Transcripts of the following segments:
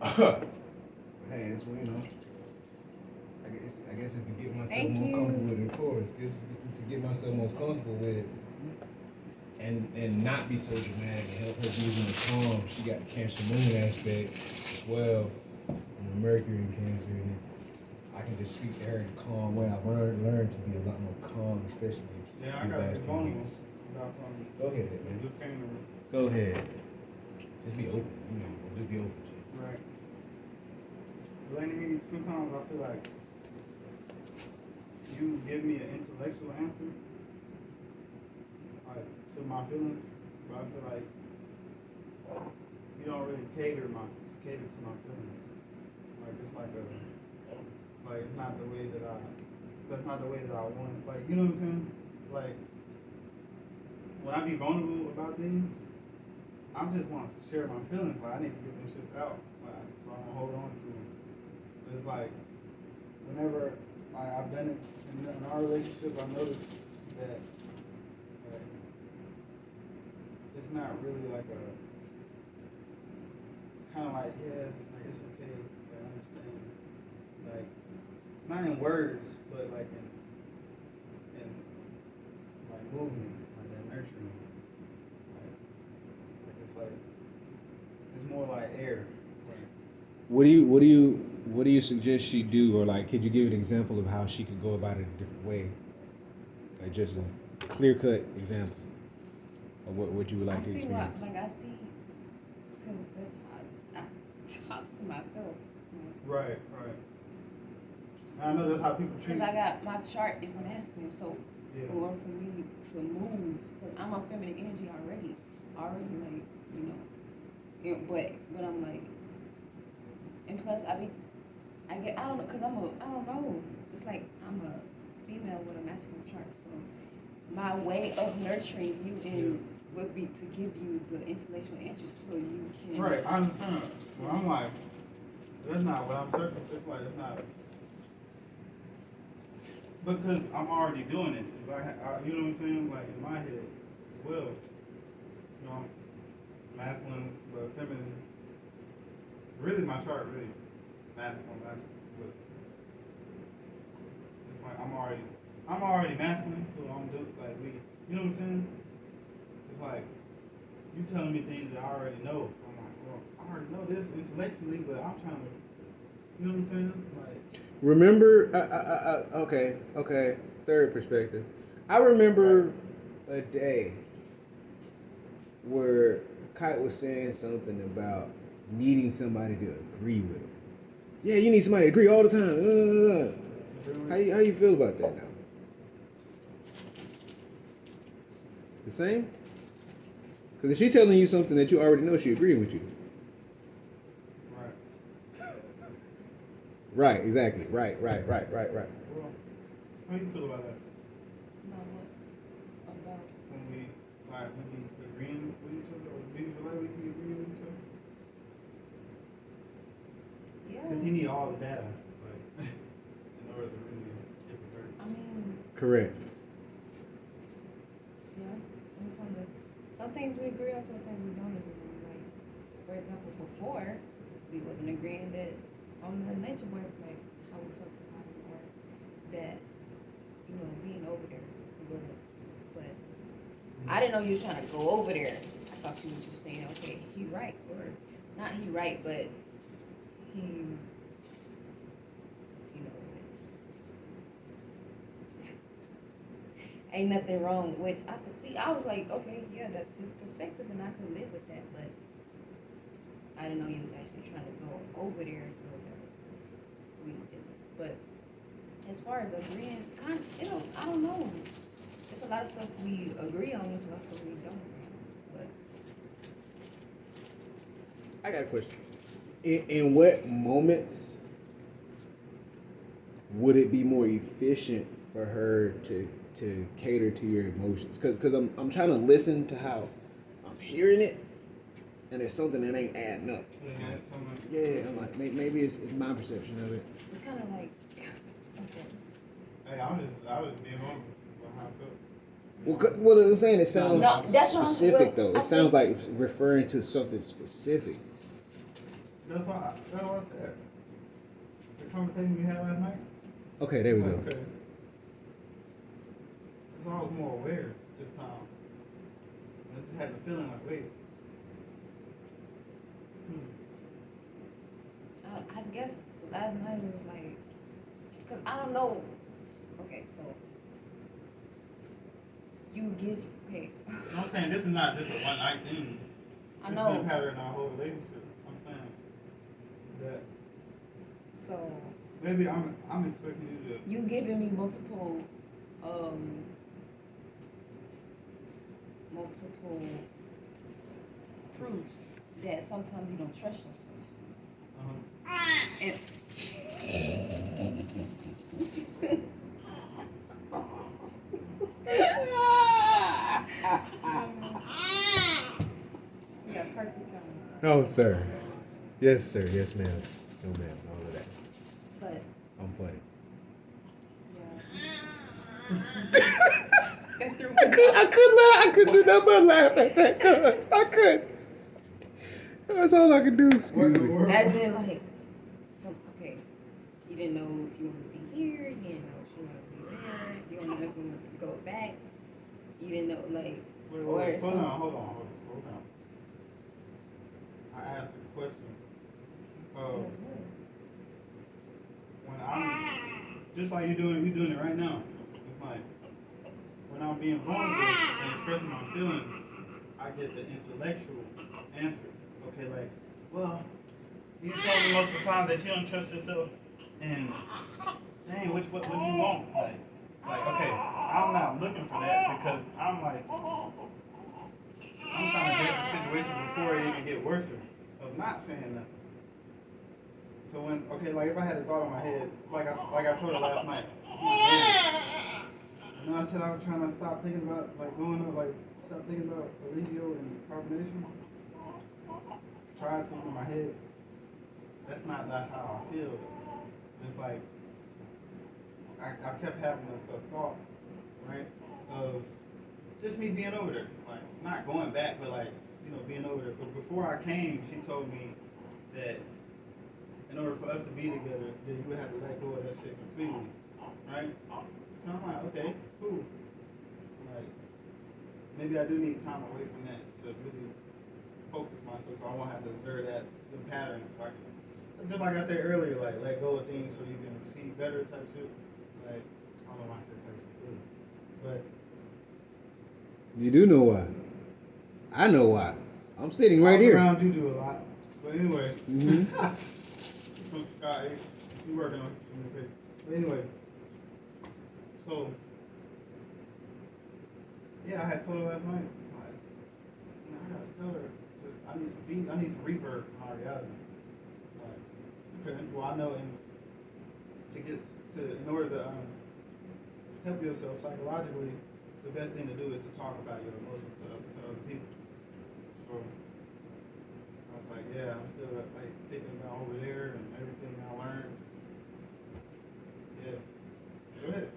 Hey, that's what you know. I guess it's to get myself more comfortable with it, of course. It's to get myself more comfortable with it, and not be so dramatic and help her be more calm. She got the Cancer Moon aspect as well, and the Mercury in Cancer, and I can just speak to her in a calm way. I've learned to be a lot more calm, especially Yeah, I these got to last be few vulnerable weeks. about something. Go ahead, man. Just came to Go ahead. Just be open. Just be open. right. Lenny, sometimes I feel like you give me an intellectual answer, like to my feelings, but I feel like you don't really cater to my feelings. Like it's like it's not the way that that's not the way that I want it. Like you know what I'm saying? Like when I be vulnerable about things, I just want to share my feelings. Like I need to get them shits out. Like, so I'm gonna hold on to them. But it's like whenever I've done it in our relationship, I noticed that it's not really like a kind of like like it's okay, I understand. Like not in words, but like in like movement, like that nurturing. Like it's more like air. Like, What do you suggest she do, or like, could you give an example of how she could go about it a different way? Like just a clear cut example of what you would like to experience. I see, because that's how I talk to myself. right. I know that's how people treat. Because I got my chart is masculine, so yeah. in order for me to move, because I'm a feminine energy already like but I'm like, and plus I don't know, because I don't know, it's like I'm a female with a masculine chart, so my way of nurturing you would be to give you the intellectual answers so you can. Right, I understand. Well, I'm like, that's not what I'm searching. It's like it's not because I'm already doing it. You know what I'm saying? Like in my head as well. You know, I'm masculine but feminine. Really, my chart really masculine, but it's like I'm already masculine, so I'm doing like we. You know what I'm saying? It's like you telling me things that I already know. I'm like, well, I already know this intellectually, but I'm trying to. You know what I'm saying? Like. Remember, okay. Third perspective. I remember a day where Kite was saying something about needing somebody to agree with him. Yeah, you need somebody to agree all the time. How you feel about that now? The same? Because if she's telling you something that you already know, she agreeing with you. Right, exactly. Right. Well, how you feel about that? About what? About when we agreeing with each other, or do you feel like we can agree with each other? yeah. Because he need all the data, like, in order to really get the verdict. I mean, Correct. yeah. When it comes to some things we agree on, some things we don't agree on. Like, for example, before we wasn't agreeing that on the nature boy, like how we felt about it, or that being over there, we wasn't. But I didn't know you were trying to go over there. I thought you was just saying, okay, he right, or not he right, but he, it's ain't nothing wrong. Which I could see. I was like, okay, yeah, that's his perspective, and I could live with that. But I didn't know he was actually trying to go over there, so that was really different. But as far as agreeing, I don't know. There's a lot of stuff we agree on, there's a lot of stuff we don't agree on. I got a question. In what moments would it be more efficient for her to cater to your emotions? Because I'm trying to listen to how I'm hearing it, and there's something that ain't adding up. Yeah, I'm like, maybe it's my perception of it. It's kind of like, okay. Hey, I was being wrong about how I felt. Well, what I'm saying, it sounds No, specific though. It sounds like referring to something specific. That's why I said the conversation we had last night. Okay, there we go. Okay. That's why I was more aware this time. I just had the feeling like, wait. I guess last night was like, because I don't know. Okay, so you give, okay. I'm saying this is not just a one night thing. I It's know. been a pattern in our whole relationship. I'm saying that So maybe I'm expecting you to. you giving me multiple proofs that sometimes you don't trust yourself. And yeah, perfect time. No, sir. Yes, sir. Yes, ma'am. No, ma'am. All of that. But I'm funny. yeah. I could do nothing but laugh at that, cuz. I could. That's all I could do. Excuse me. As in, like, okay, you didn't know if you wanted to be here, you didn't know if you wanted to be there, you don't know if you wanted to go back, you didn't know, like, Wait, hold on. I asked a question. When I'm just like you're doing it right now. It's like when I'm being vulnerable and expressing my feelings, I get the intellectual answer. Okay, like, well, you told me most of the time that you don't trust yourself, and dang, what do you want? Like, okay, I'm not looking for that because I'm trying to get the situation before it even get worse of not saying nothing. So like if I had a thought in my head, like I told her last night, and I said I was trying to stop thinking about stop thinking about Eligio and carbonation. Tried to in my head. That's not how I feel. It's like I kept having the thoughts, right, of just me being over there, like not going back, but like being over there. But before I came, she told me that in order for us to be together, then you would have to let go of that shit completely, right? So I'm like, okay, cool. Like maybe I do need time away from that to really focus myself, so I won't have to observe the patterns. So I can, just like I said earlier, like let go of things so you can see better type shit. Like I don't know why I said type shit, really. But You do know why. I know why. I'm sitting right here. around you do a lot. But anyway, from Scott, you working on communication. But anyway, so yeah, I had told her last night. Like, I gotta tell her. I need some reverb for my reality. Like, okay, well I know in order to help yourself psychologically, the best thing to do is to talk about your emotions to other people. So I was like, yeah, I'm still like thinking about over there and everything I learned. Yeah. Go ahead.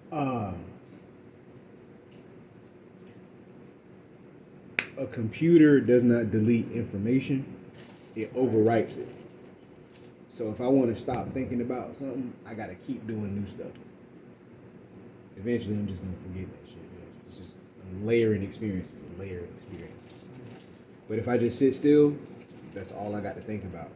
A computer does not delete information, it overwrites it. So if I want to stop thinking about something, I gotta keep doing new stuff. Eventually I'm just gonna forget that shit. It's just layering experiences. But if I just sit still, that's all I got to think about.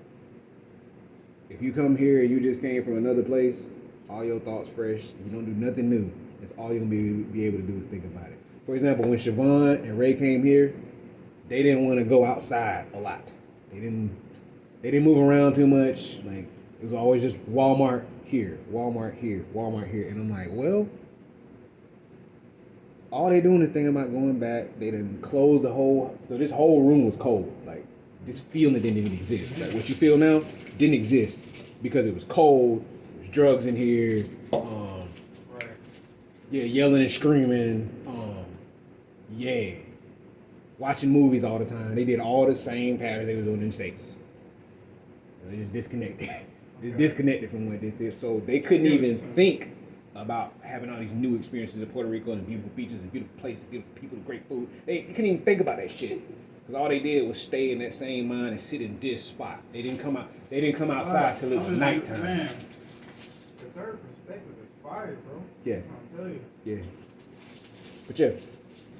If you come here and you just came from another place, all your thoughts fresh, you don't do nothing new, that's all you're gonna be able to do is think about it. For example, when Siobhan and Ray came here, they didn't want to go outside a lot. They didn't move around too much. Like it was always just Walmart here, Walmart here, Walmart here. And I'm like, well, all they doing is thinking about going back. They didn't close so this whole room was cold. Like this feeling didn't even exist. Like what you feel now didn't exist because it was cold. There was drugs in here. Right. Yeah, yelling and screaming. Yeah. Watching movies all the time. They did all the same patterns they were doing in the States. They just disconnected. Just disconnected from what this is. So they couldn't even think about having all these new experiences in Puerto Rico and beautiful beaches and beautiful places, beautiful people, great food. They couldn't even think about that shit. Because all they did was stay in that same mind and sit in this spot. They didn't come out. They didn't come outside till it was nighttime. Man, the third perspective is fire, bro. Yeah. I'll tell you. Yeah. But yeah,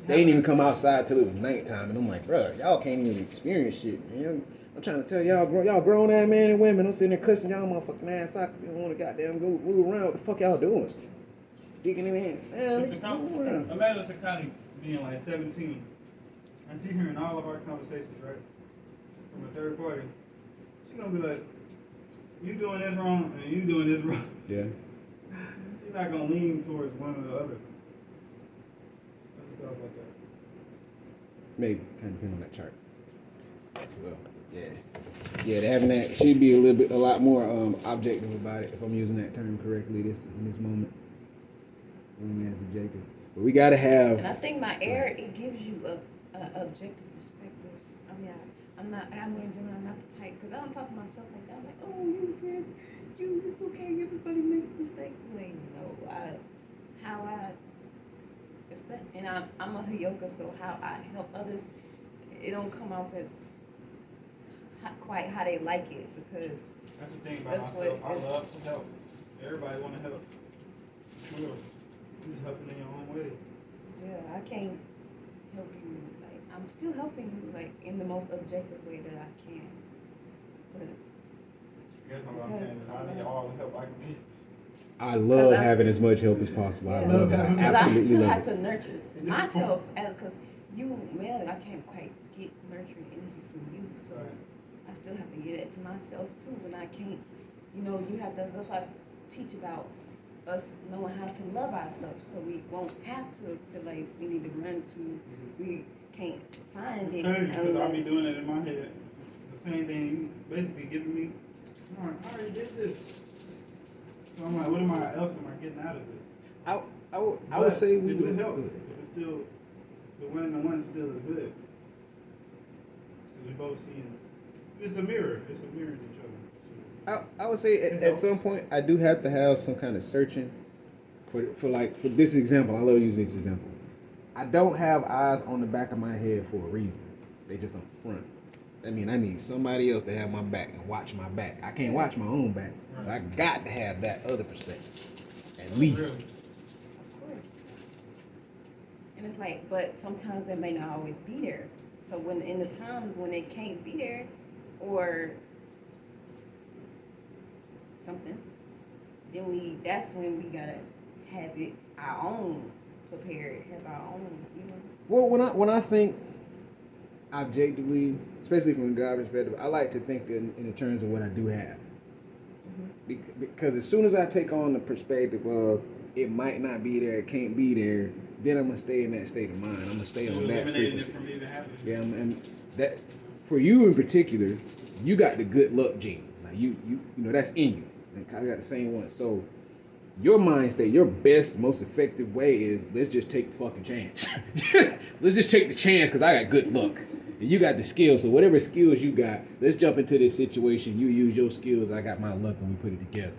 they didn't even come outside till it was nighttime, and I'm like, bro, y'all can't even experience shit, man. I'm trying to tell y'all grown ass men and women. I'm sitting there cussing y'all motherfucking ass out. You don't want to goddamn go move around. What the fuck y'all doing? Digging in the hand. Imagine Sakani being like 17, and she hearing all of our conversations, right, from a third party. She gonna be like, you doing this wrong, and you doing this wrong. Yeah. She's not gonna lean towards one or the other. Let's talk about that. Maybe kind of depend on that chart. Well, yeah. Having that should be a lot more objective about it if I'm using that term correctly in this moment. As objective, but we gotta have. And I think my air it gives you a objective perspective. I mean, I'm not the type because I don't talk to myself like that. I'm like, oh, it's okay. Everybody makes mistakes. Like, and I'm a Hyoka, so how I help others, it don't come off as quite how they like it because that's the thing about myself. I love to help. Everybody want to help. Sure. You're helping in your own way. Yeah, I can't help you. Like, I'm still helping you, like, in the most objective way that I can. But I guess what I'm saying is I need all the help I can get. I love having as much help as possible. Yeah. I love it. I but I absolutely still love have it. to nurture myself because you, man, I can't quite get nurturing energy from you. So I still have to get it to myself too, and I can't. You have to. That's why I teach about us knowing how to love ourselves so we won't have to feel like we need to run to, we can't find it. Because I'll be doing it in my head. The same thing you basically giving me, I'm like, I already did this. So I'm like, what else am I getting out of it? I would say we it do would help. It's still, the one and the one still is good. Because we both see it. It's a mirror. It's a mirror to each other. I would say at some point I do have to have some kind of searching for this example. I love using this example. I don't have eyes on the back of my head for a reason. They just on the front. I mean, I need somebody else to have my back and watch my back. I can't watch my own back, so I got to have that other perspective, at least. Of course. And it's like, but sometimes they may not always be there. So when in the times when they can't be there, or something, then that's when we gotta have it our own prepared, have our own, Well, when I think objectively, especially from a God perspective, I like to think in the terms of what I do have. Because as soon as I take on the perspective of it might not be there, it can't be there, then I'm gonna stay in that state of mind. I'm gonna stay on that frequency. From even happening. Yeah, and that for you in particular, you got the good luck gene. Like you that's in you. And I got the same one. So your mind state, your best, most effective way is let's just take the fucking chance. Let's just take the chance because I got good luck. And you got the skills. So whatever skills you got, let's jump into this situation. You use your skills, I got my luck, and we put it together.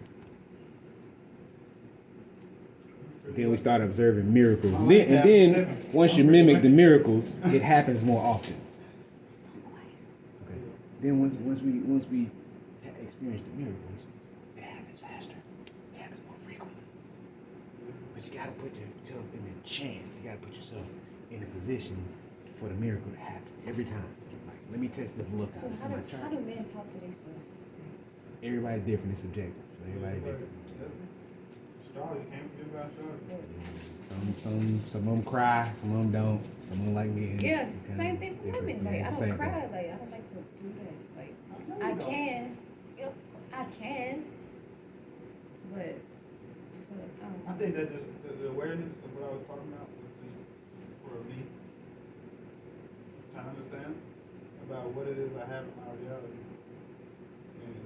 Then we start observing miracles. And then once you mimic the miracles, it happens more often. Okay. Then once we experience the miracles, it happens faster. It happens more frequently. But you gotta put yourself in the chance. You gotta put yourself in a position for the miracle to happen every time. Like, let me test this look out. So This is my chart. how do men talk to themselves? Everybody different. It's subjective. So everybody different. Astrology, can't forget about astrology. Some of them cry. Some of them don't. Some of them like me. Yeah, same thing for women. Like, I don't cry. Thing. Like, I don't like to do that. Like, I can. If I can. But I feel like I think that just the awareness of what I was talking about was just for me to understand about what it is I have in my reality. And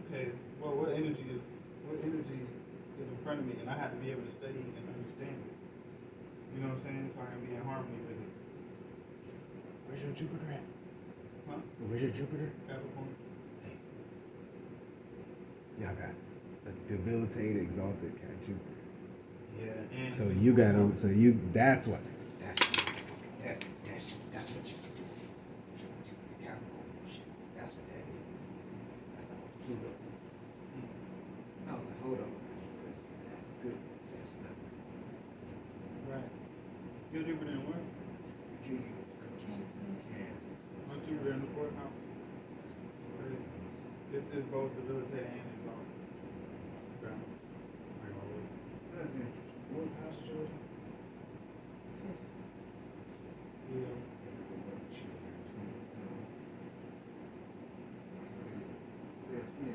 okay, well, what energy is in front of me, and I have to be able to study and understand it. You know what I'm saying? So I can be in harmony with it. Where's your Jupiter at? Huh? Where's your Jupiter? Capricorn. Hey. Y'all got a debilitated, exalted cat Jupiter. Yeah. And So you gotta. So you. That's what. That's what you It's both debilitating and exhausting. Balance. Like always. That's interesting. What house, George? Yeah.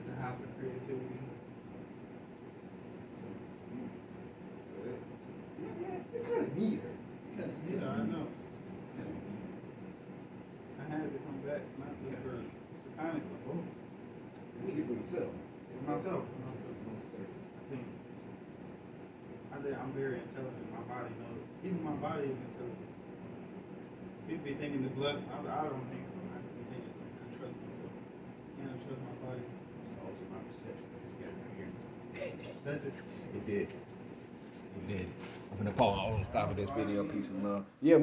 The house of creativity. It kind of neat. Yeah, I know. I had to come back, not just for Sakonic, but both. For yourself. For myself. I think I'm very intelligent. My body knows. Even my body is intelligent. People be thinking it's less. I don't think so. I be thinking I trust myself. And I trust my body. It's altered my perception of this guy right here. That's it. It did. It did. I'm gonna pause. I'm gonna stop with this video. Peace and love. Yeah.